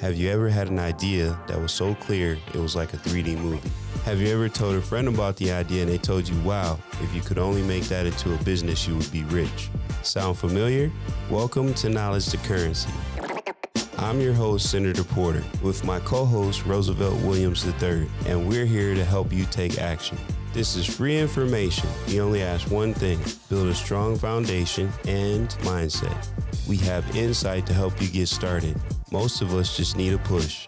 Have you ever had an idea that was so clear it was like a 3D movie? Have you ever told a friend about the idea and they told you, wow, if you could only make that into a business, you would be rich? Sound familiar? Welcome to Knowledge to Currency. I'm your host, Senator Porter, with my co-host, Roosevelt Williams III, and we're here to help you take action. This is free information. We only ask one thing: build a strong foundation and mindset. We have insight to help you get started. Most of us just need a push.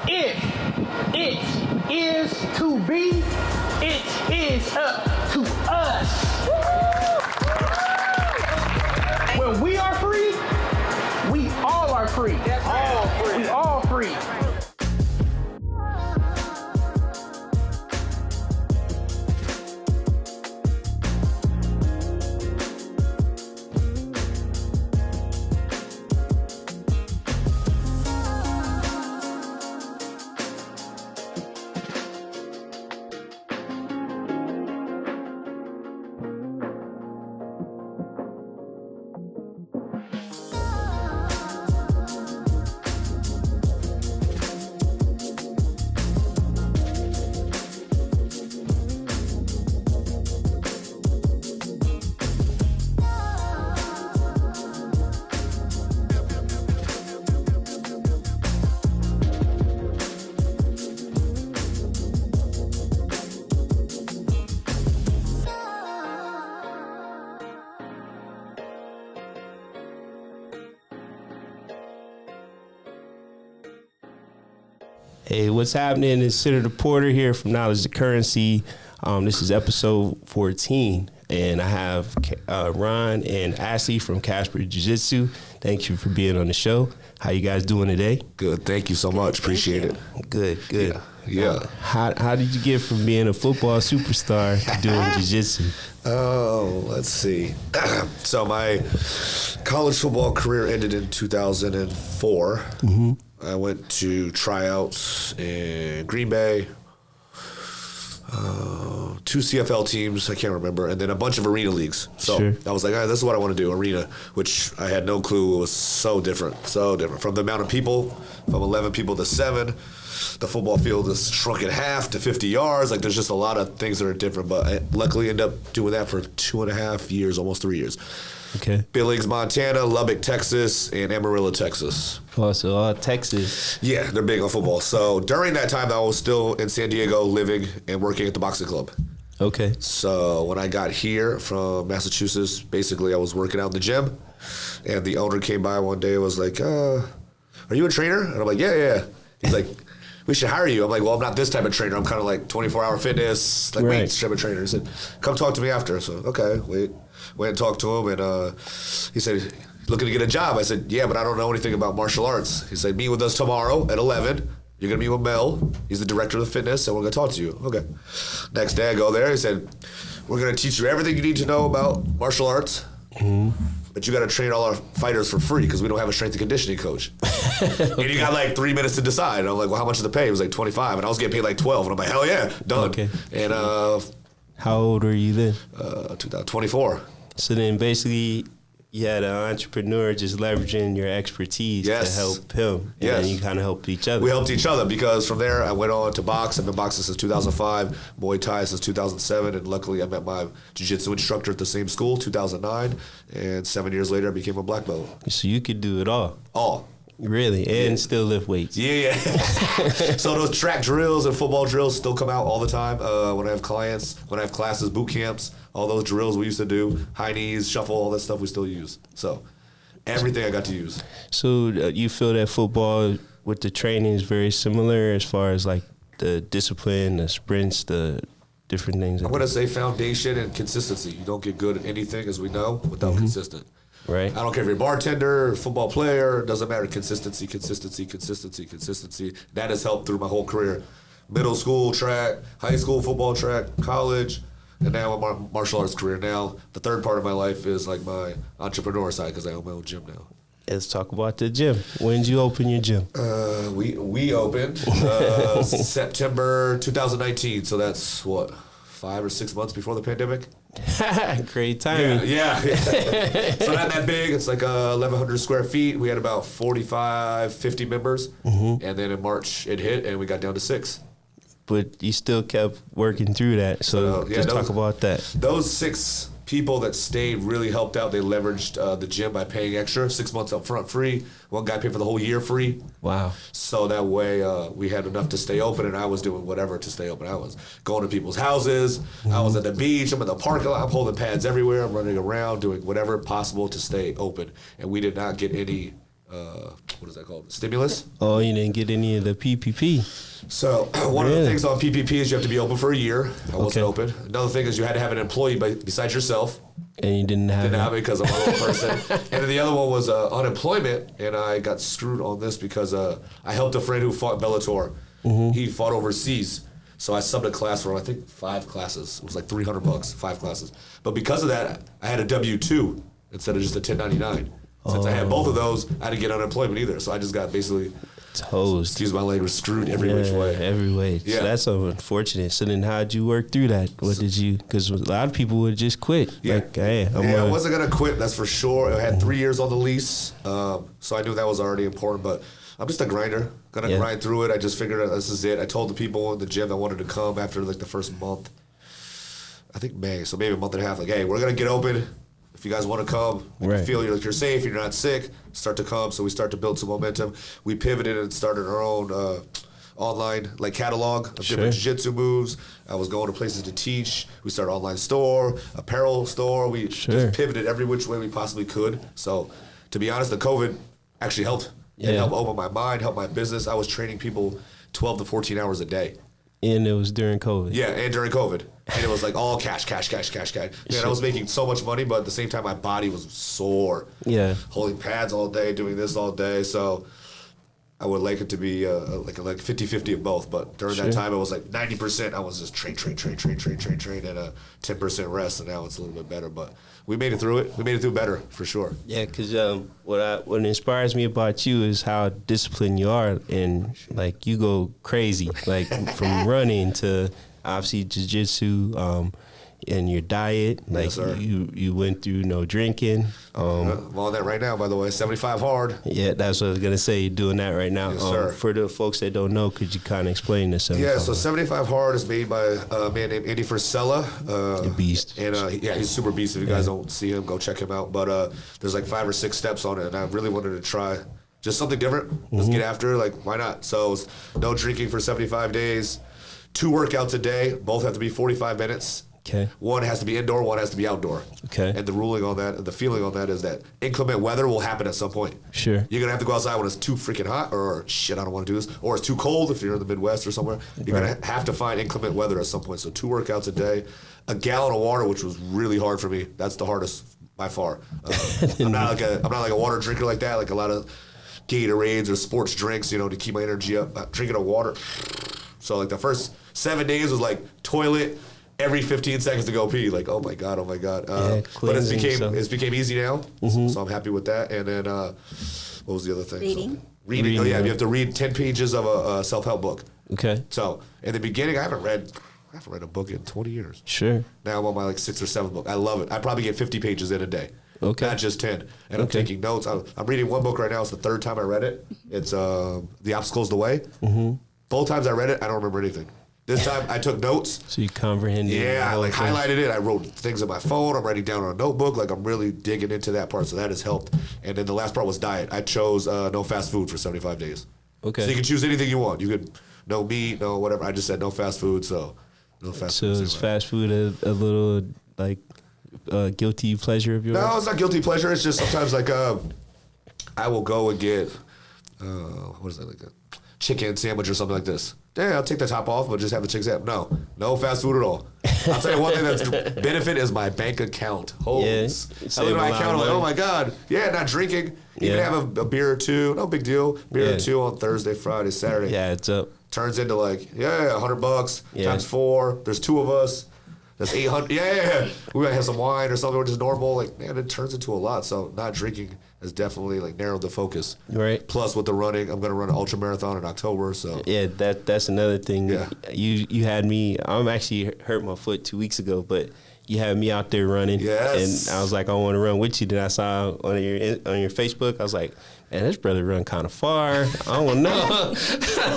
If it is to be, it is up to us. When we are free, we all are free. All free. We all free. Hey, what's happening? It's Senator Porter here from Knowledge to Currency. This is episode 14, and I have Ron and Ashley from Casper Jiu-Jitsu. Thank you for being on the show. How you guys doing today? Good. Thank you so much. Appreciate it. Good. Yeah. How did you get from being a football superstar to doing jiu-jitsu? Oh, let's see. So my college football career ended in 2004. Mm-hmm. I went to tryouts in Green Bay, 2 CFL teams, I can't remember, and then a bunch of arena leagues. So sure. I was like, this is what I want to do, arena, which I had no clue. It was so different. From the amount of people, from 11 people to 7. The football field is shrunk in half to 50 yards. Like, there's just a lot of things that are different. But I luckily ended up doing that for 2.5 years, almost 3 years. Okay. Billings, Montana, Lubbock, Texas, and Amarillo, Texas. Oh, so Texas. Yeah, they're big on football. So during that time, I was still in San Diego living and working at the boxing club. Okay. So when I got here from Massachusetts, basically I was working out in the gym, and the owner came by one day and was like, are you a trainer? And I'm like, yeah. He's like, we should hire you. I'm like, well, I'm not this type of trainer. I'm kind of like 24-hour fitness, like weights type of trainer. He said, come talk to me after. So, okay, went and talked to him, and he said, looking to get a job. I said, yeah, but I don't know anything about martial arts. He said, meet with us tomorrow at 11. You're going to meet with Mel. He's the director of the fitness, and we're going to talk to you. Okay. Next day I go there. He said, we're going to teach you everything you need to know about martial arts. Mm-hmm. But you got to train all our fighters for free because we don't have a strength and conditioning coach. Okay. And you got like 3 minutes to decide. And I'm like, well, how much is the pay? It was like 25, and I was getting paid like 12. And I'm like, hell yeah, done. Okay. And how old were you then? 24. So then basically you had an entrepreneur just leveraging your expertise to help him. And then you kind of helped each other. We helped each other because from there I went on to box. I've been boxing since 2005, Muay Thai since 2007, and luckily I met my jiu-jitsu instructor at the same school, 2009, and 7 years later I became a black belt. So you could do it all. All. Really? And still lift weights. Yeah. So those track drills and football drills still come out all the time. When I have clients, when I have classes, boot camps, all those drills we used to do, high knees, shuffle, all that stuff we still use. So everything I got to use. So you feel that football with the training is very similar as far as like the discipline, the sprints, the different things? I'm going to say foundation and consistency. You don't get good at anything, as we know, without consistent. Right. I don't care if you're a bartender, football player, doesn't matter. Consistency. That has helped through my whole career. Middle school track, high school football track, college, and now my martial arts career. Now, the third part of my life is like my entrepreneur side because I own my own gym now. Let's talk about the gym. When did you open your gym? We opened September 2019, so that's, 5 or 6 months before the pandemic? Great timing. Yeah. So not that big. It's like 1,100 square feet. We had about 45, 50 members. And then in March it hit and we got down to 6. But you still kept working through that. So just talk about that. Those 6 people that stayed really helped out. They leveraged the gym by paying extra, 6 months up front free. One guy paid for the whole year free. Wow. So that way we had enough to stay open, and I was doing whatever to stay open. I was going to people's houses. I was at the beach. I'm in the parking lot. I'm holding pads everywhere. I'm running around doing whatever possible to stay open. And we did not get any, what is that called, stimulus? Oh, you didn't get any of the PPP? So one of the things on PPP is you have to be open for a year. I wasn't open. Another thing is you had to have an employee besides yourself. And you didn't have it because I'm a little person. And then the other one was unemployment, and I got screwed on this because I helped a friend who fought Bellator. He fought overseas. So I subbed a class for, I think, 5 classes. It was like $300, 5 classes. But because of that, I had a W-2 instead of just a 1099. Since I had both of those, I didn't get unemployment either. So I just got basically toast. Excuse my language, screwed every which way. Every way. Yeah. So that's unfortunate. So then how'd you work through that? What did you, because a lot of people would just quit. Yeah. Like, hey, I wasn't going to quit, that's for sure. I had 3 years on the lease, so I knew that was already important. But I'm just a grinder, going to grind through it. I just figured out this is it. I told the people in the gym that wanted to come after like the first month, I think May, so maybe a month and a half, like, hey, we're going to get open. If you guys want to come, you feel you're safe, you're not sick, start to come. So we start to build some momentum. We pivoted and started our own online like catalog of different jiu-jitsu moves. I was going to places to teach. We started an online store, apparel store. We just pivoted every which way we possibly could. So to be honest, the COVID actually helped. It helped open my mind, helped my business. I was training people 12 to 14 hours a day. And it was during COVID. Yeah, and during COVID. And it was like all cash. Man, I was making so much money, but at the same time, my body was sore. Yeah. Holding pads all day, doing this all day. So I would like it to be like 50-50 of both. But during that time, it was like 90%. I was just train, and 10% rest. And now it's a little bit better. But we made it through it. We made it through better, for sure. Yeah, because what inspires me about you is how disciplined you are. And, like, you go crazy, like, from running to obviously jiu-jitsu, and your diet, like you went through no drinking. I'm on that right now, by the way, 75 hard. Yeah, that's what I was going to say. You're doing that right now. Yes, sir. For the folks that don't know, could you kind of explain this? Yeah, so 75 hard is made by a man named Andy Frisella. A beast. And he's super beast. If you guys don't see him, go check him out. But there's like 5 or 6 steps on it, and I really wanted to try just something different. Let's get after it. Like, why not? So no drinking for 75 days. 2 workouts a day. Both have to be 45 minutes. Okay. One has to be indoor, one has to be outdoor. Okay. And the ruling on that, the feeling on that is that inclement weather will happen at some point. Sure. You're going to have to go outside when it's too freaking hot, or shit, I don't want to do this, or it's too cold if you're in the Midwest or somewhere. You're going to have to find inclement weather at some point. So 2 workouts a day, a gallon of water, which was really hard for me. That's the hardest by far. I'm not like a water drinker like that, like a lot of Gatorades or sports drinks, to keep my energy up. Drinking a water. So like the first 7 days was like toilet, every 15 seconds to go pee. Like, oh my god. But it's became easy now, so I'm happy with that. And then what was the other thing? Reading. Oh yeah, you have to read 10 pages of a self-help book. Okay. So in the beginning, I haven't read a book in 20 years. Sure. Now I'm on my 6th or 7th book. I love it. I probably get 50 pages in a day. Okay. Not just 10. And I'm taking notes. I'm reading one book right now. It's the 3rd time I read it. It's The Obstacle is the Way. Both times I read it, I don't remember anything. This time I took notes. So you comprehended it. Yeah, I highlighted it. I wrote things on my phone. I'm writing down on a notebook. Like, I'm really digging into that part. So that has helped. And then the last part was diet. I chose no fast food for 75 days. Okay. So you can choose anything you want. You could no meat, no whatever. I just said no fast food. So no fast food. So is fast food a little like guilty pleasure of yours? No, it's not guilty pleasure. It's just sometimes like I will go and get what is that, like a chicken sandwich or something like this. Yeah, I'll take the top off, but just have the chicken sandwich. No fast food at all. I'll tell you one thing that's benefit is my bank account. Holy, I look at my account, I'm like, oh my god. Yeah, not drinking. You can have a beer or 2, no big deal. Beer or 2 on Thursday, Friday, Saturday. Yeah, it's up. Turns into like $100 times 4. There's 2 of us. That's 800. Yeah. We might have some wine or something, which is normal. Like, man, it turns into a lot. So not drinking has definitely like narrowed the focus. Right. Plus with the running, I'm going to run an ultra marathon in October. So yeah, that's another thing. Yeah. You had me. I'm actually hurt my foot 2 weeks ago, but you had me out there running. Yes. And I was like, I want to run with you. Then I saw on your Facebook, I was like, man, this brother run kind of far. I don't know.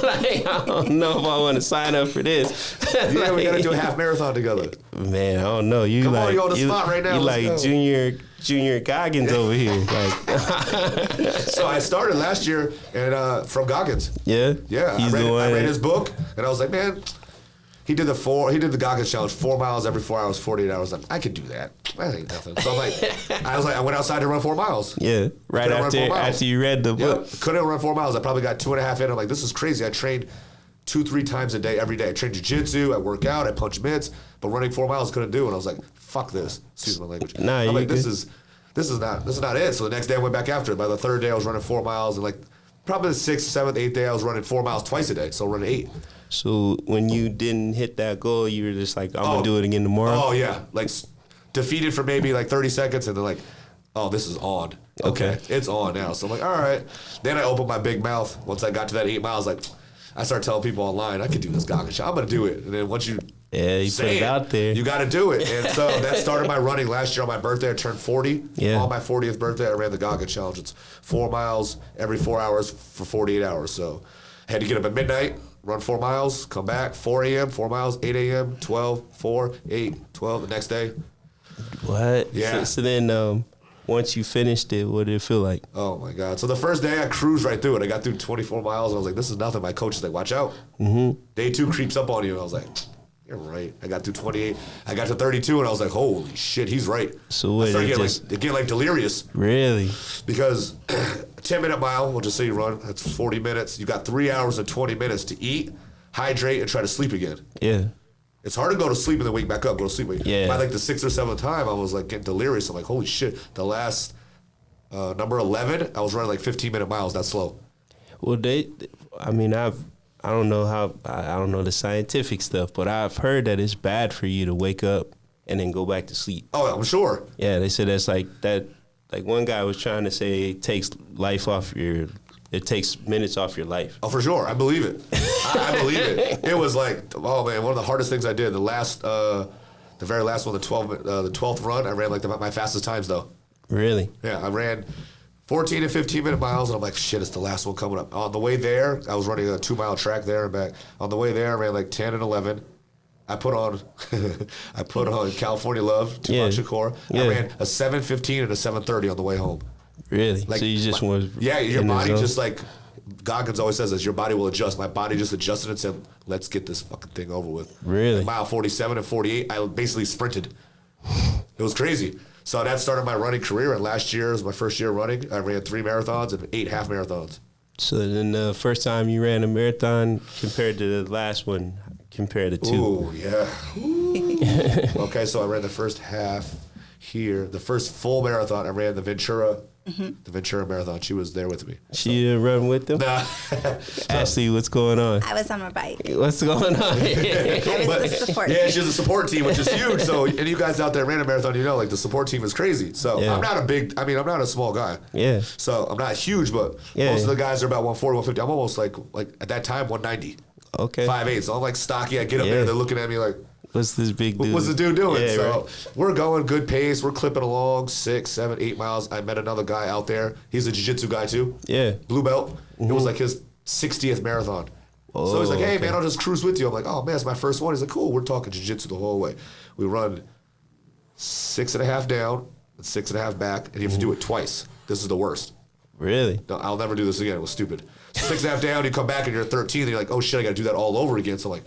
Like, I don't know if I want to sign up for this. Yeah, we got to do a half marathon together. Man, I don't know. You Come like, on, you're on the spot right now. You Let's like go. Junior Goggins over here. Like, So I started last year and from Goggins. yeah? Yeah, He's the one. I read his book, and I was like, man, he did the Goggins challenge, 4 miles every 4 hours, 48 hours. I could do that. That ain't nothing. So I'm like, I went outside to run 4 miles. Yeah, right Couldn't run 4 miles. after you read the book. Yep, couldn't run 4 miles. I probably got 2.5 in. I'm like, this is crazy. I trained 2-3 times a day, every day. I trained jiu-jitsu, I work out, I punch mitts, but running 4 miles couldn't do it. And I was like, fuck this. Excuse my language. Nah, I'm you like, this good. is not it. So the next day I went back after it. By the third day I was running 4 miles, and like probably the 6th, 7th, 8th day I was running 4 miles twice a day. So running 8. So when you didn't hit that goal, you were just like, I'm going to do it again tomorrow? Oh yeah, like defeated for maybe like 30 seconds, and then like, oh, this is on. Okay, it's on now. So I'm like, all right. Then I opened my big mouth. Once I got to that 8 miles, like I started telling people online, I could do this Goggins shot. I'm gonna do it. And then once you you say put it out there. you got to do it. And so that started my running last year on my birthday. I turned 40. Yeah. On my 40th birthday, I ran the Goggins challenge. It's 4 miles every 4 hours for 48 hours. So I had to get up at midnight, run 4 miles, come back, 4 a.m., 4 miles, 8 a.m., 12, 4, 8, 12 the next day. What? Yeah. So then once you finished it, what did it feel like? Oh, my God. So the first day, I cruised right through it. I got through 24 miles, and I was like, this is nothing. My coach is like, watch out. Mm-hmm. Day 2 creeps up on you, and I was like, you're right. I got through 28. I got to 32, and I was like, holy shit, he's right. So what, I started it getting like delirious. Really? Because a 10-minute mile, we'll just say you run, that's 40 minutes. You got 3 hours and 20 minutes to eat, hydrate, and try to sleep again. Yeah. It's hard to go to sleep and then wake back up, go to sleep again. Yeah. By like the 6th or 7th time, I was like getting delirious. I'm like, holy shit. The last number 11, I was running like 15-minute miles that slow. Well, I don't know the scientific stuff, but I've heard that it's bad for you to wake up and then go back to sleep. Oh, I'm sure. Yeah, they said that's like that. Like one guy was trying to say it takes minutes off your life. Oh, for sure. I believe it. I believe it. It was like, oh man, one of the hardest things I did. The very last one, the 12th run, I ran like my fastest times though. Really? Yeah, I ran 14 and 15-minute miles, and I'm like, shit, it's the last one coming up. On the way there, I was running a 2-mile track there and back. On the way there, I ran like 10 and 11. I put on California Love, Tupac Shakur. Yeah. I ran a 7:15 and a 7:30 on the way home. Really? Like, so you just was your in the body zone? just like Goggins always says this, your body will adjust. My body just adjusted and said, let's get this fucking thing over with. Really? At mile 47 and 48, I basically sprinted. It was crazy. So that started my running career, and last year was my first year running. I ran 3 marathons and 8 half marathons. So then the first time you ran a marathon compared to the last one, compared to 2. Ooh, yeah. Ooh. Okay, so I ran the first half here. The first full marathon, I ran the Ventura Marathon. She was there with me. She didn't run with them? Nah. Ashley, what's going on? I was on my bike. What's going on? I was the support Yeah, team. she's a support team, which is huge. So, and you guys out there ran a marathon, you know, like the support team is crazy. So Yeah. I'm not a small guy. Yeah. So I'm not huge, but Yeah. most of the guys are about 140, 150. I'm almost like at that time 190, Okay. 5'8". So I'm like stocky. I get up Yeah. there, they're looking at me like, What's this big dude? what's the dude doing? Yeah, So right. we're going good pace. We're clipping along 6, 7, 8 miles. I met another guy out there. He's a jiu-jitsu guy too. Yeah. Blue belt. It was like his 60th marathon. So he's like, hey, man, I'll just cruise with you. I'm like, oh, man, it's my first one. He's like, cool. We're talking jiu-jitsu the whole way. We run 6.5 down and 6.5 back, and you have to do it twice. This is the worst. Really? No, I'll never do this again. It was stupid. 6.5 down, you come back, and you're 13, and you're like, oh, shit, I got to do that all over again. So I'm like,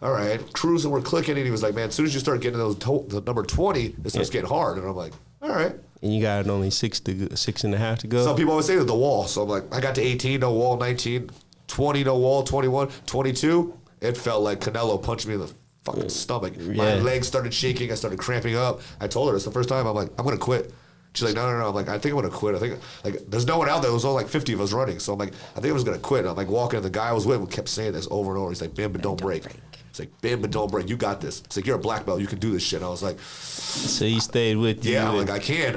all right, cruising, we're clicking, and he was like, man, as soon as you start getting the number 20, it starts getting hard. And I'm like, all right. And you got only 6.5 to go? Some people always say that the wall. So I'm like, I got to 18, no wall, 19, 20, no wall, 21, 22. It felt like Canelo punched me in the fucking stomach. My legs started shaking. I started cramping up. I told her it's the first time. I'm like, I'm going to quit. She's like, no. I'm like, I think I'm going to quit. I think, like, there's no one out there. There was only like 50 of us running. So I'm like, I think I was going to quit. And I'm like walking, and the guy I was with kept saying this over and over. He's like, bend but don't break. It's like, bend but don't break. You got this. It's like, you're a black belt. You can do this shit. And I was like, So you stayed with you? yeah, I'm like, I can.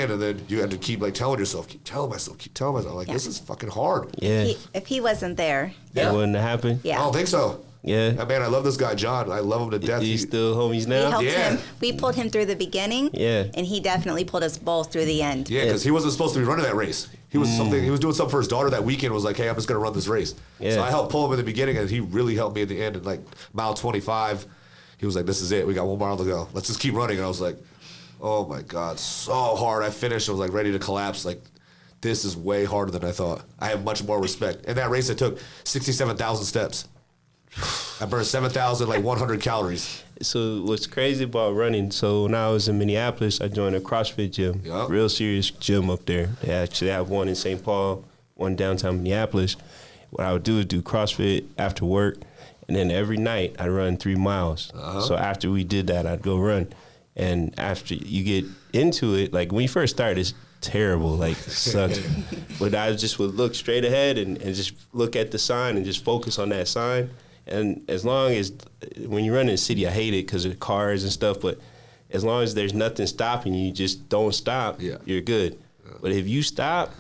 And then you had to keep like telling yourself, keep telling myself. I'm like, this is fucking hard. Yeah. If he wasn't there, It wouldn't have happened? I yeah. don't think so. Yeah. Man, I love this guy, John. I love him to death. You still homies We now? helped Yeah. him. We pulled him through the beginning. Yeah. And he definitely pulled us both through the end. Yeah, because he wasn't supposed to be running that race. He was He was doing something for his daughter that weekend. Was like, hey, I'm just gonna run this race. Yeah. So I helped pull him in the beginning, and he really helped me at the end. And like mile 25, he was like, "This is it. We got 1 mile to go. Let's just keep running." And I was like, "Oh my God, so hard." I finished. I was like ready to collapse. Like, this is way harder than I thought. I have much more respect. In that race, I took 67,000 steps. I burned 7,100 calories. So what's crazy about running, so when I was in Minneapolis, I joined a CrossFit gym, Yup. real serious gym up there. They actually have one in St. Paul, one downtown Minneapolis. What I would do is do CrossFit after work, and then every night I'd run 3 miles. So after we did that, I'd go run. And after you get into it, like when you first start, it's terrible, like it sucks. But I just would look straight ahead and just look at the sign and just focus on that sign. And as long as, when you run in the city, I hate it because of cars and stuff, but as long as there's nothing stopping you, just don't stop, you're good. But if you stop,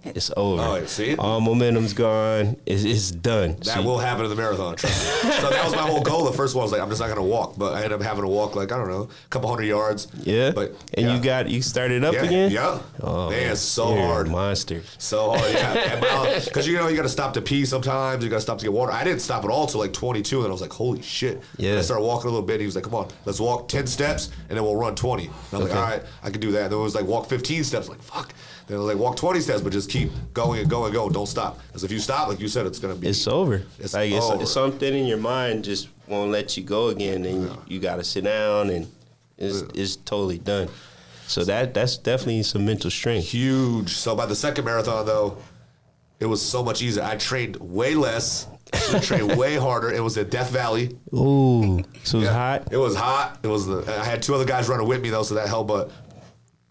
it's over. Oh, see? All momentum's gone. It's done. That will happen in the marathon, trust me. So that was my whole goal. The first one was like, I'm just not going to walk. But I ended up having to walk like, I don't know, a couple hundred yards. Yeah? But, And you started up again? Yeah. Oh, man, it's so you're hard. a monster. So hard, yeah. Because, you got to stop to pee sometimes. You got to stop to get water. I didn't stop at all till like 22. And I was like, holy shit. Yeah. And I started walking a little bit. He was like, come on, let's walk 10 steps and then we'll run 20. And I was like, all right, I can do that. And then it was like, walk 15 steps. Like, fuck. Then I was like, walk 20 steps, but just keep going and going and going. Don't stop. Because if you stop, like you said, it's going to be. It's over. It's like over. It's something in your mind just won't let you go again, and you got to sit down, and it's totally done. So that's definitely some mental strength. Huge. So by the second marathon, though, it was so much easier. I trained way less. I trained way harder. It was at Death Valley. Ooh, so it was hot. It was hot. I had 2 other guys running with me though, so that helped. But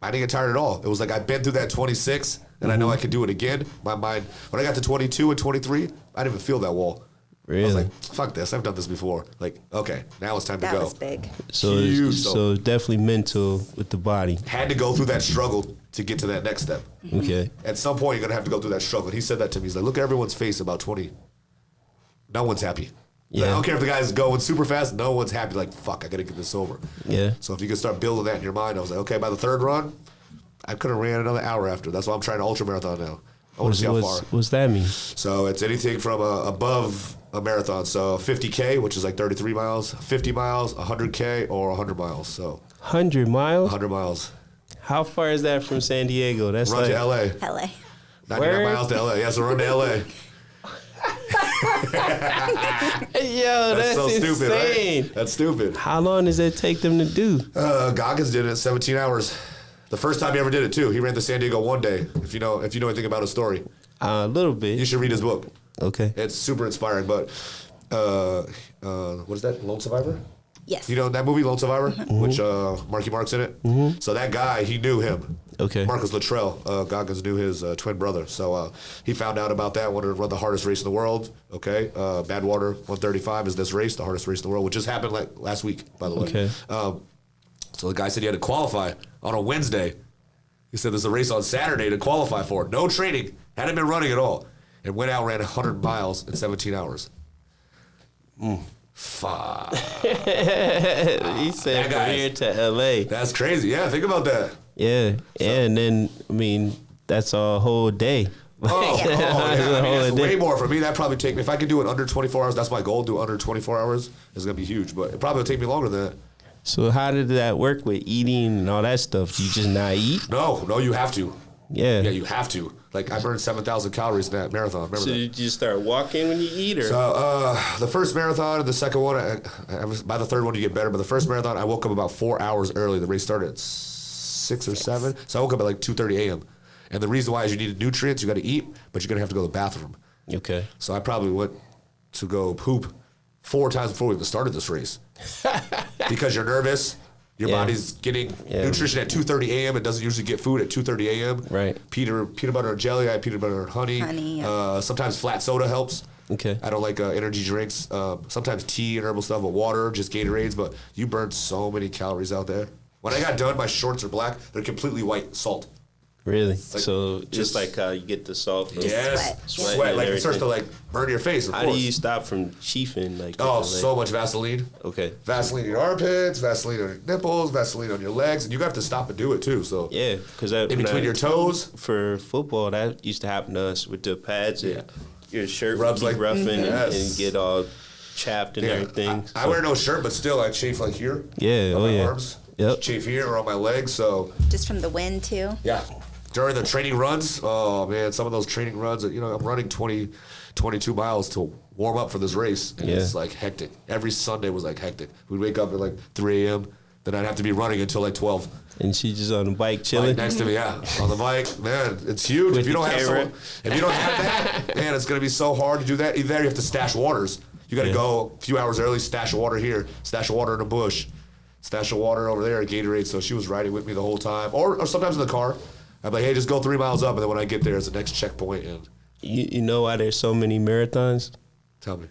I didn't get tired at all. It was like I've been through that 26, and I know I could do it again. My mind, when I got to 22 and 23, I didn't even feel that wall. Really? I was like, fuck this. I've done this before. Like, okay, now it's time to go. That was big. So it's definitely mental with the body. Had to go through that struggle to get to that next step. Okay. At some point, you're going to have to go through that struggle. And he said that to me. He's like, look at everyone's face about 20. No one's happy. Yeah. I don't care if the guy's going super fast. No one's happy. Like, fuck, I got to get this over. Yeah. So if you can start building that in your mind, I was like, okay, by the third run, I could have ran another hour after. That's why I'm trying to ultra marathon now. I want to see how far. What's that mean? So it's anything from above a marathon. So 50K, which is like 33 miles, 50 miles, 100K, or 100 miles. So 100 miles? 100 miles. How far is that from San Diego? That's Run like to LA. LA. 99 Word? miles to LA. Yeah, so run to LA. Yo, that's so insane. stupid, right? That's stupid. How long does that take them to do? Goggins did it in 17 hours. The first time he ever did it too. He ran to San Diego one day. If you know anything about his story, A little bit. you should read his book. Okay. It's super inspiring. But what is that? Lone Survivor? Yes. You know that movie, Lone Survivor, which Marky Mark's in it. So that guy, he knew him. Okay. Marcus Luttrell, Goggins knew his twin brother. So he found out about that, wanted to run the hardest race in the world. Okay. Badwater 135 is this race, the hardest race in the world, which just happened like last week, by the way. Okay. So the guy said he had to qualify on a Wednesday. He said there's a race on Saturday to qualify for. No training. Hadn't been running at all. And went out, ran 100 miles in 17 hours. Fuck. He said from here to LA. That's crazy. Yeah, think about that. Yeah. And then, I mean, that's a whole day. Oh, That's yeah. a I mean, whole that's day. way more for me. That'd probably take me, if I could do it under 24 hours, that's my goal, do under 24 hours. It's going to be huge. But it probably would take me longer than that. So how did that work with eating and all that stuff? You just not eat? No, you have to. Yeah. Yeah, you have to. Like, I burned 7,000 calories in that marathon. Remember So that? you just start walking when you eat, or? So the first marathon and the second one, by the third one you get better. But the first marathon, I woke up about 4 hours early. The race started at 6 or 7. So I woke up at like 2:30 a.m. And the reason why is you need nutrients, you got to eat, but you're going to have to go to the bathroom. Okay. So I probably went to go poop 4 times before we even started this race. Because you're nervous. Your body's getting nutrition at 2:30 a.m. It doesn't usually get food at 2:30 a.m. Right. Peanut butter and jelly. I had peanut butter and honey. Sometimes flat soda helps. Okay. I don't like energy drinks. Sometimes tea and herbal stuff, but water, just Gatorades. But you burn so many calories out there. When I got done, my shorts are black. They're completely white, salt. Really? So just like how you get the salt from Sweat. and Like it starts to everything. like burn your face. Of How course. do you stop from chiefing? Like So much Vaseline. Okay. Vaseline in your armpits, Vaseline on your nipples, Vaseline on your legs, and you have to stop and do it too. So Yeah, because in between your toes. For football, that used to happen to us with the pads. And your shirt Rubs would be like- roughing Yes. and get all chapped and everything. I wear no shirt, but still I chafe like here. Yeah, on oh my yeah. arms. Yep. Chafe here or on my legs. So Just from the wind too. yeah. During the training runs, oh man, some of those training runs, I'm running 22 miles to warm up for this race, and it's like hectic. Every Sunday was like hectic. We'd wake up at like 3 a.m., then I'd have to be running until like 12. And she just on the bike Bike chilling. next to me, on the bike, man, it's huge. With If you the don't have camera. if you don't have that, man, it's gonna be so hard to do that. Either you have to stash waters. You gotta go a few hours early, stash of water here, stash of water in the bush, stash of water over there at Gatorade. So she was riding with me the whole time, or sometimes in the car. I'm like, hey, just go 3 miles up, and then when I get there, it's the next checkpoint. And You know why there's so many marathons? tell me,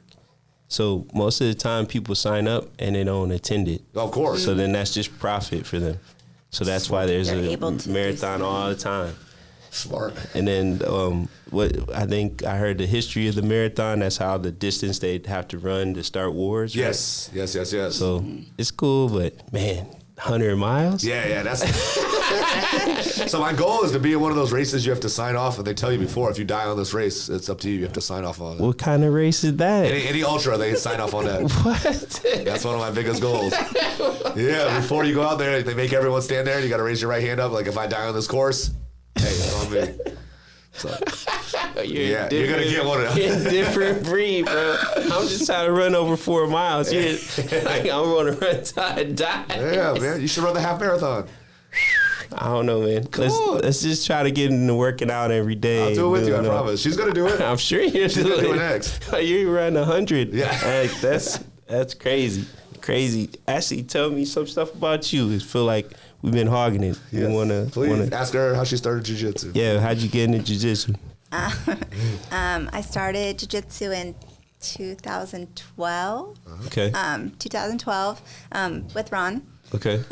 So most of the time people sign up and they don't attend it. of course, So then that's just profit for them. So that's why there's They're a able to do marathon all the time. smart. And then what I think I heard the history of the marathon. That's how the distance they'd have to run to start wars. right? Yes. So it's cool, but man, 100 miles. Yeah, that's. So my goal is to be in one of those races you have to sign off, and they tell you before if you die on this race, it's up to you. You have to sign off on it. What kind of race is that? Any ultra, they sign off on that. What? That's one of my biggest goals. Yeah, before you go out there, they make everyone stand there, and you got to raise your right hand up. Like, if I die on this course, hey, it's on me. So, you're going to get one of them. You're a different breed, bro. I'm just trying to run over 4 miles. You're like, I'm going to run till I die. Yeah, man, you should run the half marathon. I don't know, man. Let's just try to get into working out every day. I'll do it with you, I promise. She's going to do it. I'm sure you're She's going to do it next. You run 100. Yeah. Like, that's crazy. Crazy. Ashley, tell me some stuff about you. I feel like we've been hogging it. Yes. Please ask her how she started jiu-jitsu. Yeah, how'd you get into jiu-jitsu? I started jiu-jitsu in 2012. Okay. 2012 with Ron. Okay.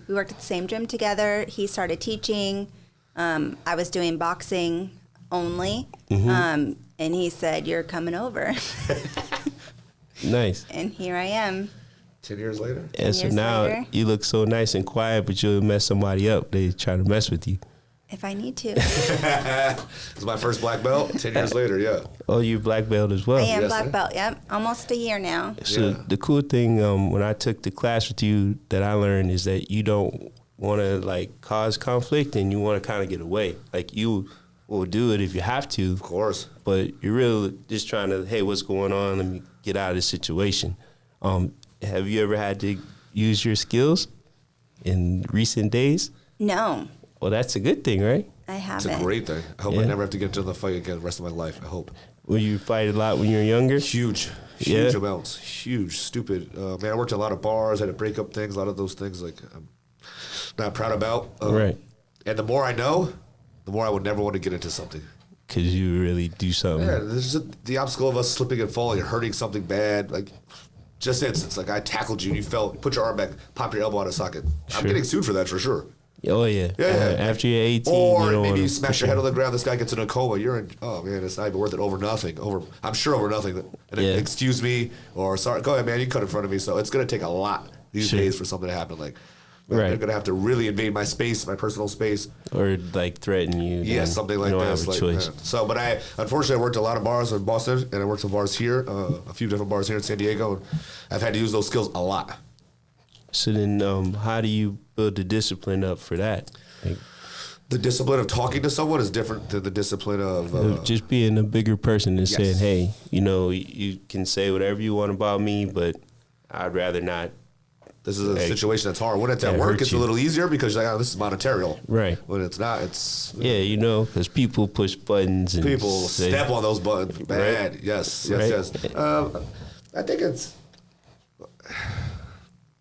We worked at the same gym together. He started teaching. I was doing boxing only. And he said, "You're coming over." Nice. And here I am. 10 years later? And so years now later. you look so nice and quiet, but you'll mess somebody up. They try to mess with you. If I need to. It's my first black belt. 10 years later, yeah. Oh, you're black belt as well. I am Yes, black sir. belt, yep. Almost a year now. So Yeah. the cool thing when I took the class with you that I learned is that you don't want to like cause conflict and you want to kind of get away. Like you will do it if you have to, Of course. but you're really just trying to, hey, what's going on? Let me get out of this situation. Have you ever had to use your skills in recent days? No, Well, that's a good thing, right? I It's haven't. a great thing. I hope I Yeah. never have to get into the fight again the rest of my life. I hope. Will you fight a lot when you were younger? Huge Yeah. amounts. Huge, stupid. Man, I worked in a lot of bars, had to break up things, a lot of those things like I'm not proud about. Right. And the more I know, the more I would never want to get into something. Because you really do something. Yeah, there's just the obstacle of us slipping and falling and hurting something bad. Like, just instance, like I tackled you and you fell, put your arm back, pop your elbow out of socket. I'm Sure. getting sued for that for sure. Oh, yeah. Yeah. After you're 18, Or you don't maybe you wanna smash your head on the ground, this guy gets in a coma. You're in, oh man, it's not even worth it over nothing. I'm sure over nothing. And Yeah. excuse me, or sorry, go ahead, man, you cut in front of me. So it's going to take a lot these Sure. days for something to happen. Like, man, Right. they're going to have to really invade my space, my personal space. Or like threaten you. Yeah, then something you like don't this. have a Like, choice. so, but unfortunately, I worked a lot of bars in Boston, and I worked some bars here, a few different bars here in San Diego. And I've had to use those skills a lot. So then, how do you build the discipline up for that? Like, The discipline of talking to someone is different than the discipline of just being a bigger person and yes. saying, hey, you can say whatever you want about me, but I'd rather not. this is a Hey, situation that's hard. When it's at that work, hurts it's a you. little easier because you're like, oh, this is monetarial. Right. When it's not, it's Yeah, because people push buttons and people say, step on those buttons bad. Right. Yes. Right.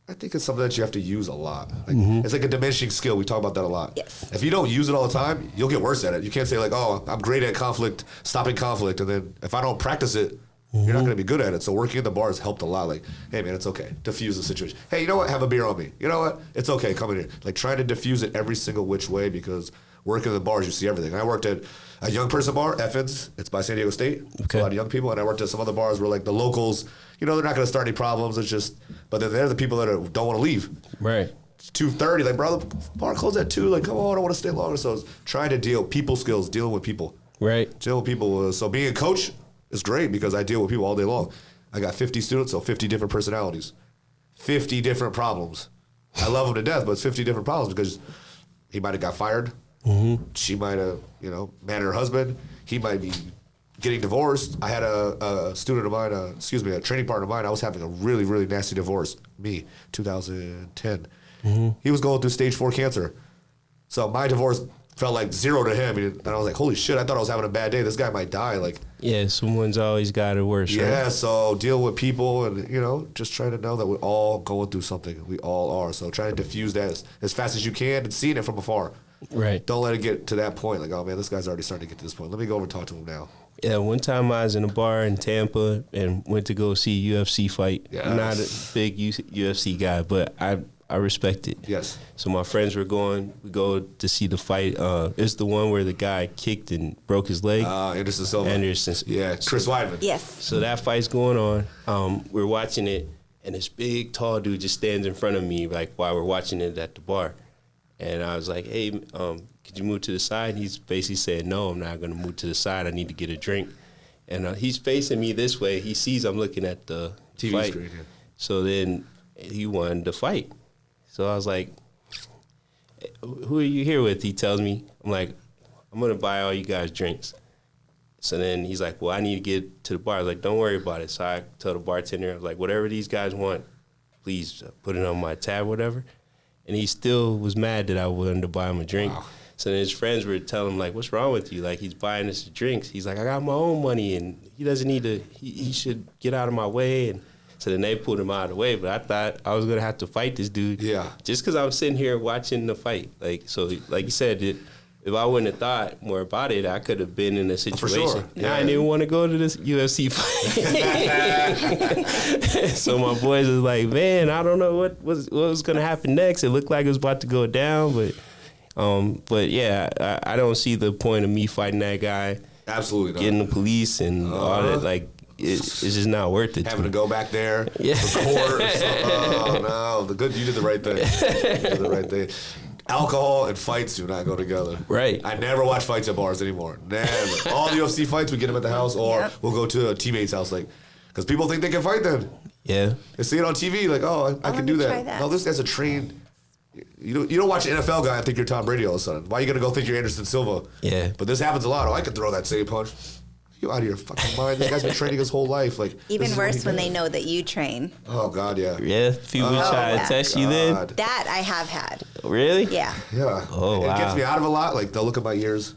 I think it's something that you have to use a lot. Like, Mm-hmm. It's like a diminishing skill. We talk about that a lot. Yes. If you don't use it all the time, you'll get worse at it. You can't say like, oh, I'm great at conflict, stopping conflict, and then if I don't practice it, you're not going to be good at it. So working in the bar has helped a lot. Like, hey man, it's okay. Diffuse the situation. Hey, you know what? Have a beer on me. You know what? It's okay. Come in here. Like trying to diffuse it every single which way because working in the bars, you see everything. I worked at a young person bar, Effins. It's by San Diego State. Okay. A lot of young people. And I worked at some other bars where like the locals, they're not going to start any problems. It's just, but then they're the people that don't want to leave. Right. It's 2:30. Like, bro, the bar closed at 2. Like, come on, I don't want to stay longer. So it's trying to people skills, dealing with people. Right. Dealing with people. So being a coach is great because I deal with people all day long. I got 50 students, so 50 different personalities, 50 different problems. I love them to death, but it's 50 different problems because he might have got fired. Mm-hmm. She might have, met her husband. He might be getting divorced. I had a student of mine, a training partner of mine. I was having a really, really nasty divorce. 2010. Mm-hmm. He was going through stage 4 cancer. So my divorce felt like 0 to him. And I was like, holy shit, I thought I was having a bad day. This guy might die. Like, yeah, someone's always got it worse, right? Yeah, so deal with people and, just trying to know that we're all going through something. We all are. So trying to diffuse that as fast as you can and seeing it from afar. Right. Don't let it get to that point. Like, oh, man, this guy's already starting to get to this point. Let me go over and talk to him now. Yeah, one time I was in a bar in Tampa and went to go see a UFC fight. Yes. I'm not a big UFC guy, but I respect it. Yes. So my friends were going. We go to see the fight. It's the one where the guy kicked and broke his leg. Anderson Silva. Yeah, Chris Weidman. Yes. So that fight's going on. We're watching it, and this big, tall dude just stands in front of me, like, while we're watching it at the bar. And I was like, hey, could you move to the side? And he's basically said, no, I'm not going to move to the side. I need to get a drink. And he's facing me this way. He sees I'm looking at the TV fight. screen, yeah. So then he wanted to fight. So I was like, who are you here with? He tells me. I'm like, I'm going to buy all you guys drinks. So then he's like, well, I need to get to the bar. I was like, don't worry about it. So I told the bartender, I was like, whatever these guys want, please put it on my tab, whatever. And he still was mad that I wanted to buy him a drink. Wow. So then his friends were telling him, like, what's wrong with you? Like, he's buying us drinks. He's like, I got my own money, and he doesn't need to, he should get out of my way. And so then they pulled him out of the way. But I thought I was going to have to fight this dude. Yeah. Just because I'm sitting here watching the fight. Like, so, like you said, if I wouldn't have thought more about it, I could have been in a situation. For sure. Yeah. I didn't even want to go to this UFC fight. So my boys was like, man, I don't know what was going to happen next. It looked like it was about to go down, but yeah, I don't see the point of me fighting that guy. Absolutely not. Getting the police and all that. Like, it's just not worth it. Having to go back there, yeah. record or something. Oh, no. You did the right thing. You did the right thing. Alcohol and fights do not go together. Right. I never watch fights at bars anymore. Never. All the UFC fights, we get them at the house, or we'll go to a teammate's house, like, because people think they can fight then. Yeah. They see it on TV, like, oh, I can do that. No, this guy's a trained. You don't watch an NFL guy and think you're Tom Brady all of a sudden. Why are you going to go think you're Anderson Silva? Yeah. But this happens a lot. Oh, I can throw that same punch. You out of your fucking mind. This guy's been training his whole life. Like, even worse when they know that you train. Oh, God, yeah. Yeah, people try to test you then. That I have had. Really? Yeah. Yeah. Oh, wow. It gets me out of a lot. Like, they'll look at my ears,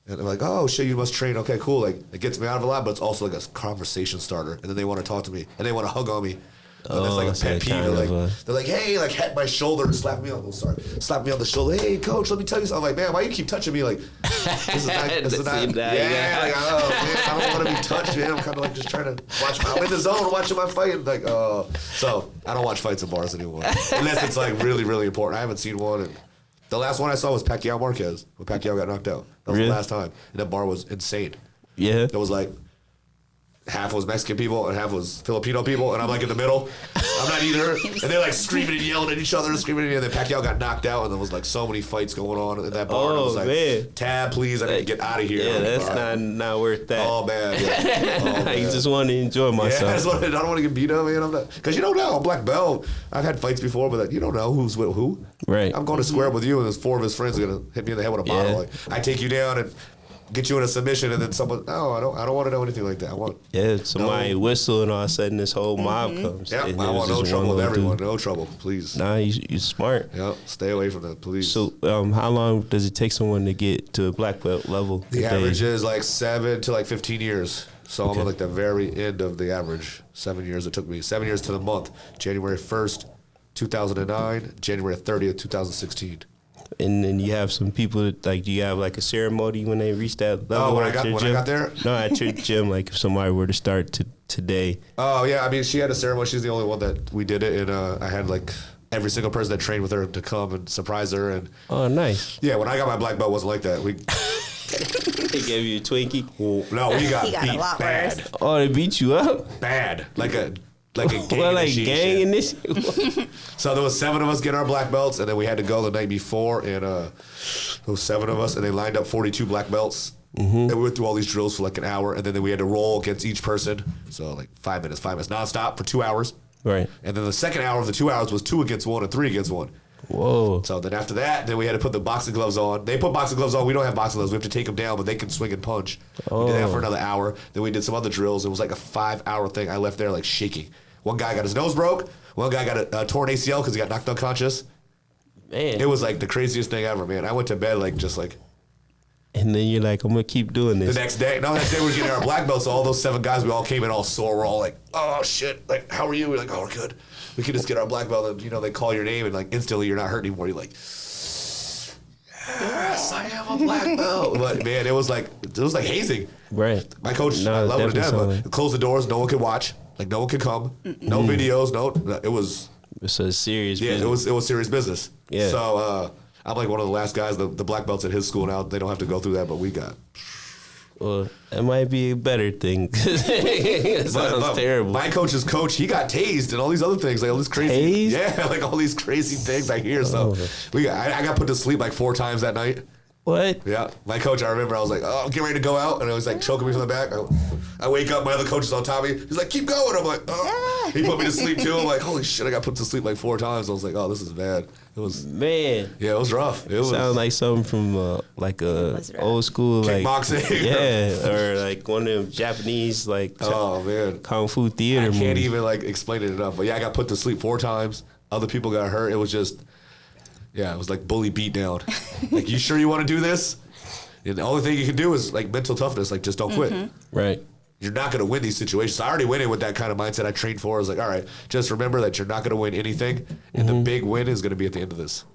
and they're like, oh, shit, you must train. Okay, cool. Like, it gets me out of a lot, but it's also like a conversation starter. And then they want to talk to me, and they want to hug on me. And that's like a pet peeve. They're like, hey, like, hit my shoulder and slap me on. Oh, sorry. Slap me on the shoulder. Hey, coach, let me tell you something. I'm like, man, why you keep touching me? Like, this is not. Yeah, like, oh, man, I don't want to be touched, man. I'm kind of like just trying to watch. I'm in the zone watching my fight. And like, oh. So I don't watch fights at bars anymore. Unless it's like really, really important. I haven't seen one. And the last one I saw was Pacquiao Marquez, when Pacquiao got knocked out. That was the last time. And that bar was insane. Yeah. It was like, half was Mexican people and half was Filipino people, and I'm like in the middle. I'm not either. And they're like screaming and yelling at each other and screaming. And then Pacquiao got knocked out, and there was like so many fights going on in that bar. And I was like, man. Tab, please, I need to get out of here. Yeah, that's not worth that. Oh, man. Yeah. Oh, I just want to enjoy myself. Yeah, I don't want to get beat up, man. Because you don't know. I'm black belt. I've had fights before, but you don't know who's with who. Right. I'm going to square up with you, and there's 4 of his friends are going to hit me in the head with a bottle. Like, I take you down and get you in a submission, and then someone, no, I don't want to know anything like that. I want somebody whistle, and all of a sudden this whole mob comes. Yeah, I want no trouble with everyone. No trouble, please. Nah, you're smart. Yep, stay away from that, please. So, how long does it take someone to get to a black belt level? The average is like 7 to like 15 years. So I'm at like the very end of the average. 7 years it took me. 7 years to the month. January 1st, 2009. January 30th, 2016. And then you have some people that, like, do you have like a ceremony when they reach that level? Oh, when I got there? No, at your gym, like if somebody were to start today. Oh, yeah. I mean, she had a ceremony. She's the only one that we did it. And I had like every single person that trained with her to come and surprise her. And Oh, nice. yeah, when I got my black belt, it wasn't like that. They gave you a Twinkie. No, we got He got beat a lot bad. worse. Oh, they beat you up? Bad. Like a gang Well, like gang initiation. initiation. So there was 7 of us getting our black belts, and then we had to go the night before, and there was 7 of us, and they lined up 42 black belts. And we went through all these drills for like an hour, and then we had to roll against each person. So like 5 minutes, nonstop for 2 hours. Right. And then the second hour of the 2 hours was 2 against 1 and 3 against 1. Whoa. So then after that, then we had to put the boxing gloves on. They put boxing gloves on. We don't have boxing gloves. We have to take them down, but they can swing and punch. We did that for another hour. Then we did some other drills. It was like a 5-hour thing. I left there like shaking. One guy got his nose broke. One guy got a torn ACL because he got knocked unconscious. Man. It was like the craziest thing ever, man. I went to bed like just like And then you're like, I'm going to keep doing this. the next day. No, the next day we were getting our black belts. So all those 7 guys, we all came in all sore. We're all like, oh shit. Like, how are you? We're like, oh, we're good. We can just get our black belt, and they call your name, and like instantly you're not hurt anymore. You're like, yes, I am a black belt. But man, it was like hazing. Right. My coach, No, I love him to death, definitely but close the doors. No one could watch. Like no one could come. No videos. No, it was. It's a serious Yeah, business. it was serious business. Yeah. So I'm like one of the last guys. The black belts at his school now. They don't have to go through that, but we got. Well, it might be a better thing. It sounds terrible. My coach's coach, he got tased and all these other things, like all this crazy. Tased? Yeah, like all these crazy things I hear. So I got put to sleep like 4 times that night. What? Yeah, my coach, I remember I was like, oh, I'm getting ready to go out, and it was like choking me from the back. I wake up, my other coach is on top of me. He's like, keep going. I'm like, oh. He put me to sleep too. I'm like, holy shit, I got put to sleep like 4 times. I was like, oh, this is bad. It was, Man. yeah, it was rough. It was Sounds like something from like a was rough. old school like kickboxing. Yeah, or like one of them Japanese like Oh man, kung fu theater I can't movies. even like explain it enough. But yeah, I got put to sleep 4 times. Other people got hurt. It was just, yeah, it was like bully beat down. Like, you sure you want to do this? And the only thing you can do is like mental toughness. Like, just don't quit. Right. You're not going to win these situations. I already went in with that kind of mindset I trained for. I was like, all right, just remember that you're not going to win anything, and the big win is going to be at the end of this.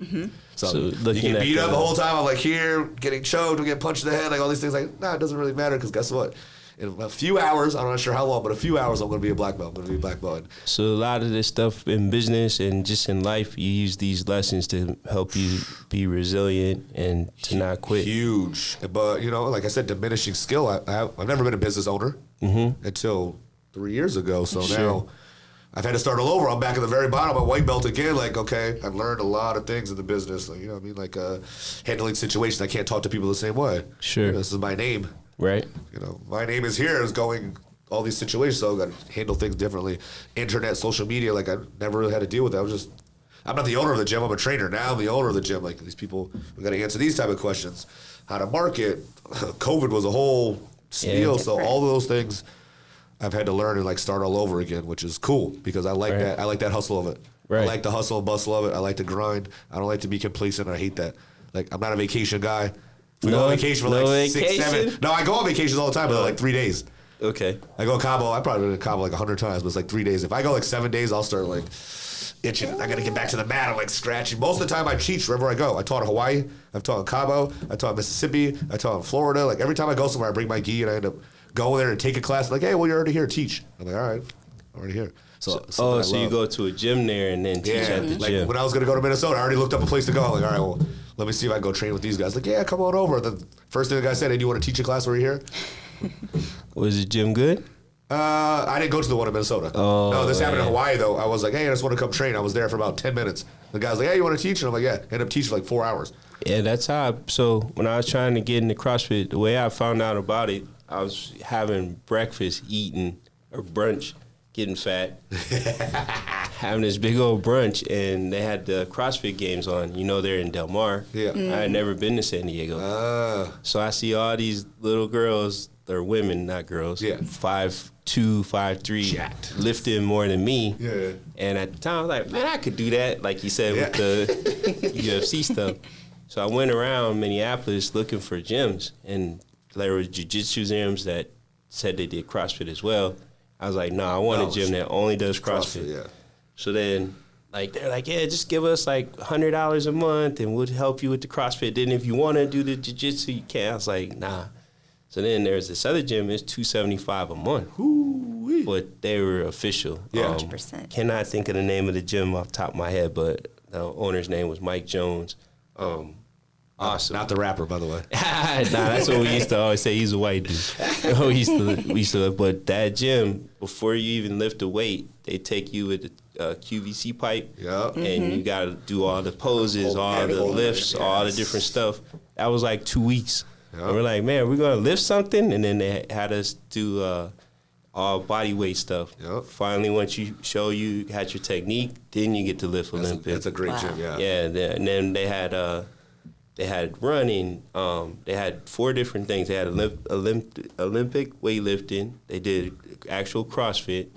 So you looking get at beat up the whole time. I'm like, here, getting choked, getting punched in the head, like all these things. Like, nah, it doesn't really matter, because guess what? In a few hours, I'm not sure how long, but a few hours, I'm going to be a black belt. I'm going to be a black belt. So a lot of this stuff in business and just in life, you use these lessons to help you be resilient and to not quit. Huge. But, like I said, diminishing skill. I've never been a business owner until 3 years ago. So now I've had to start all over. I'm back at the very bottom. I'm a white belt again. Like, okay, I've learned a lot of things in the business. Like, Like handling situations. I can't talk to people the same way. Sure. This is my name. Right. My name is here. Is going all these situations. So I've got to handle things differently. Internet, social media. Like, I never really had to deal with that. I'm not the owner of the gym. I'm a trainer. Now I'm the owner of the gym. Like, these people, we got to answer these type of questions. How to market. COVID was a whole spiel. Yeah. So all of those things I've had to learn and like start all over again, which is cool because I like that. I like that hustle of it. Right. I like the hustle and bustle of it. I like to grind. I don't like to be complacent. I hate that. Like, I'm not a vacation guy. We go on vacation for like 6, 7. No, I go on vacations all the time, but they're like 3 days. Okay. I go to Cabo. I probably been to Cabo like 100 times, but it's like 3 days. If I go like 7 days, I'll start like itching. I got to get back to the mat. I'm like scratching. Most of the time I teach wherever I go. I taught in Hawaii. I've taught in Cabo. I taught in Mississippi. I taught in Florida. Like, every time I go somewhere, I bring my gi and I end up going there and take a class. Like, hey, well, you're already here. Teach. I'm like, all right, I'm already here. So you go to a gym there and then teach at the like gym. when I was going to go to Minnesota, I already looked up a place to go. I'm like, all right, well, let me see if I can go train with these guys. Like, yeah, come on over. The first thing the guy said, hey, do you want to teach a class over here? Was the gym good? I didn't go to the one in Minnesota. Oh, no, this happened in yeah. Hawaii, though. I was like, hey, I just want to come train. I was there for about 10 minutes. The guy's like, hey, you want to teach? And I'm like, yeah. Ended up teaching for like 4 hours. Yeah, that's how. So when I was trying to get into CrossFit, the way I found out about it, I was having breakfast, eating, or brunch, getting fat, having this big old brunch, and they had the CrossFit games on. They're in Del Mar. Yeah. I had never been to San Diego. So I see all these little girls, or women, not girls, Yeah. 5'2", 5'3", Jacked. lifting more than me. Yeah. And at the time, I was like, man, I could do that, like you said, with the UFC stuff. So I went around Minneapolis looking for gyms, and there were jujitsu gyms that said they did CrossFit as well. I was like, no, I want a gym that only does CrossFit. Yeah. So then, they're like, yeah, just give us like $100 a month, and we'll help you with the CrossFit. Then if you want to do the jiu-jitsu, you can. I was like, nah. So then there's this other gym, it's $275 a month. Ooh, but they were official. Yeah. 100%. Cannot think of the name of the gym off the top of my head, but the owner's name was Mike Jones. Awesome. Not the rapper, by the way. Nah, that's what we used to always say. He's a white dude. we used to, but that gym, before you even lift a weight, they take you with the QVC pipe, Yeah. and you got to do all the poses, all the lifts, all the different stuff. That was like 2 weeks. Yeah. And we're like, man, we're gonna lift something, and then they had us do all body weight stuff. Yep. Finally, once you show you had your technique, then you get to lift Olympic. That's a great gym, yeah. Yeah, and then they had running. They had 4 different things. They had Olympic weightlifting. They did actual CrossFit.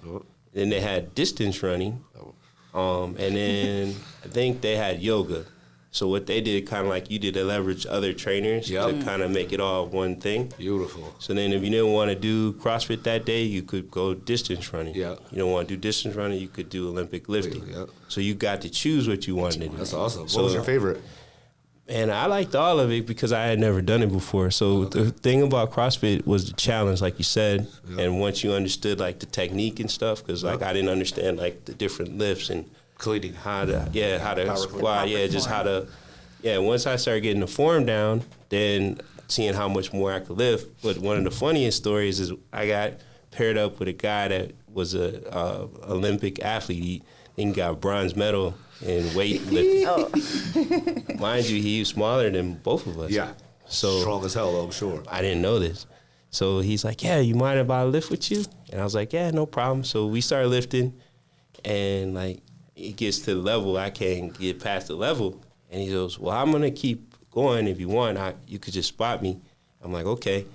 Then they had distance running. And then I think they had yoga. So what they did, kind of like you did, they leverage other trainers to kind of make it all one thing. Beautiful. So then if you didn't want to do CrossFit that day, you could go distance running. Yeah. You don't want to do distance running, you could do Olympic lifting. Yeah. So you got to choose what you wanted to do. That's awesome. So, What was your favorite? and I liked all of it because I had never done it before. So the thing about CrossFit was the challenge, like you said. Yeah. And once you understood like the technique and stuff, because like I didn't understand like the different lifts and cleaning, how to squat, just how to. Yeah, once I started getting the form down, then seeing how much more I could lift. But one of the funniest stories is I got paired up with a guy that was a Olympic athlete. He got a bronze medal in weightlifting. Mind you, he was smaller than both of us. Yeah. So strong as hell, though, I'm sure. I didn't know this. So he's like, yeah, you mind if I lift with you? And I was like, yeah, no problem. So we started lifting, and like it gets to the level I can't get past the level. And he goes, well, I'm going to keep going. If you want, you could just spot me. I'm like, okay.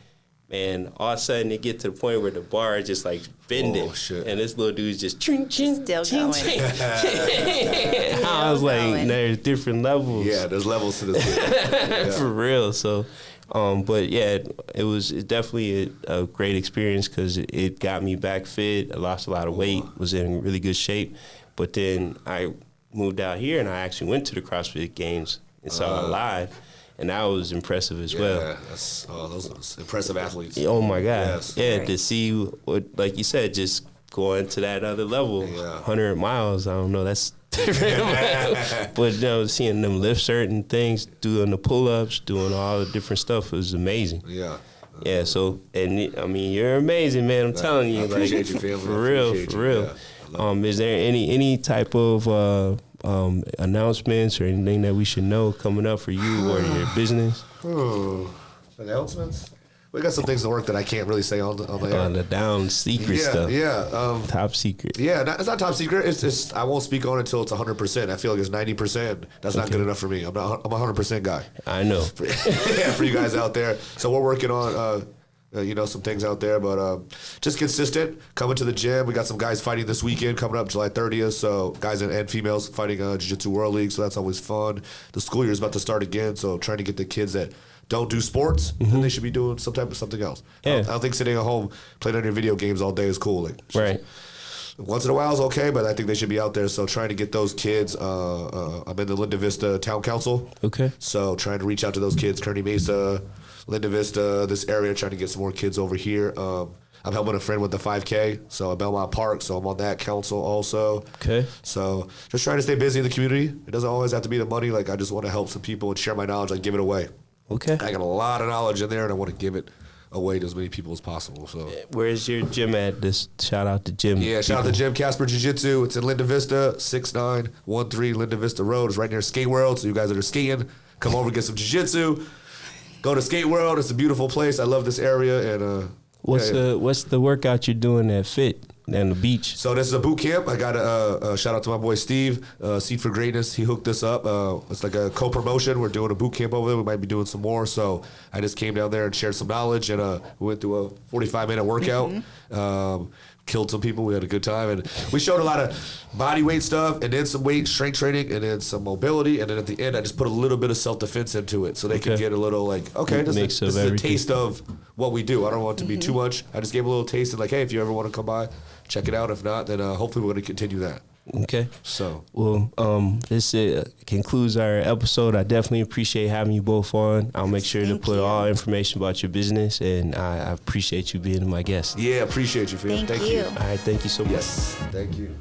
Man, all of a sudden it get to the point where the bar is just like bending. Oh, shit. And this little dude's just ching, ching, Still ching, going. ching. I was like, there's different levels. Yeah, there's levels to this. Yeah. For real. So, but yeah, it's definitely a great experience because it got me back fit. I lost a lot of weight, was in really good shape. But then I moved out here and I actually went to the CrossFit Games and saw it live. And that was impressive as well. Yeah, those are impressive athletes. Oh my God! Yes. Yeah, to see what, like you said, just going to that other level, 100 miles. I don't know, that's different. But seeing them lift certain things, doing the pull-ups, doing all the different stuff was amazing. Yeah. Yeah. So, and I mean, you're amazing, man. I'm telling you, I appreciate like, you, for real. Yeah, is there any type of announcements or anything that we should know coming up for you or your business? Announcements? We got some things to work that I can't really say on the air. The down secret stuff. Yeah. Top secret. Yeah, it's not top secret. It's just I won't speak on it until it's 100%. I feel like it's 90%. That's not good enough for me. I'm a 100% guy. I know. For you guys out there. So we're working on some things out there, but just consistent. Coming to the gym. We got some guys fighting this weekend coming up July 30th. So guys and females fighting Jiu-Jitsu World League. So that's always fun. The school year is about to start again. So trying to get the kids that don't do sports, then they should be doing something else. Yeah. I don't think sitting at home playing on your video games all day is cool. Like, right. Once in a while is okay, but I think they should be out there. So trying to get those kids. I'm in the Linda Vista Town Council. Okay. So trying to reach out to those kids, Kearney Mesa, Linda Vista, this area, trying to get some more kids over here. I'm helping a friend with the 5K, so at Belmont Park, so I'm on that council also. Okay. So just trying to stay busy in the community. It doesn't always have to be the money. Like, I just want to help some people and share my knowledge, like give it away. Okay. I got a lot of knowledge in there, and I want to give it away to as many people as possible. So, where's your gym at? This shout out to gym. Yeah, shout out to Gym Casper Jiu-Jitsu. It's in Linda Vista, 6913 Linda Vista Road. It's right near Skate World. So you guys that are skiing, come over and get some jiu-jitsu. Go to Skate World. It's a beautiful place. I love this area. And what's the workout you're doing at Fit and the beach? So this is a boot camp. I got a shout out to my boy Steve, Seed for Greatness. He hooked this up. It's like a co-promotion. We're doing a boot camp over there. We might be doing some more. So I just came down there and shared some knowledge, and we went through a 45-minute workout. Killed some people. We had a good time, and we showed a lot of body weight stuff, and then some weight strength training, and then some mobility, and then at the end, I just put a little bit of self-defense into it, so they could get a little like, okay, this is a taste of what we do. I don't want it to be too much. I just gave a little taste, and like, hey, if you ever want to come by, check it out. If not, then hopefully we're going to continue that. Okay. So, Well, this concludes our episode. I definitely appreciate having you both on. I'll make sure to Thank put you. all information about your business, and I appreciate you being my guest. yeah, appreciate you, Phil. Thank you. All right, thank you so much. Yes, thank you.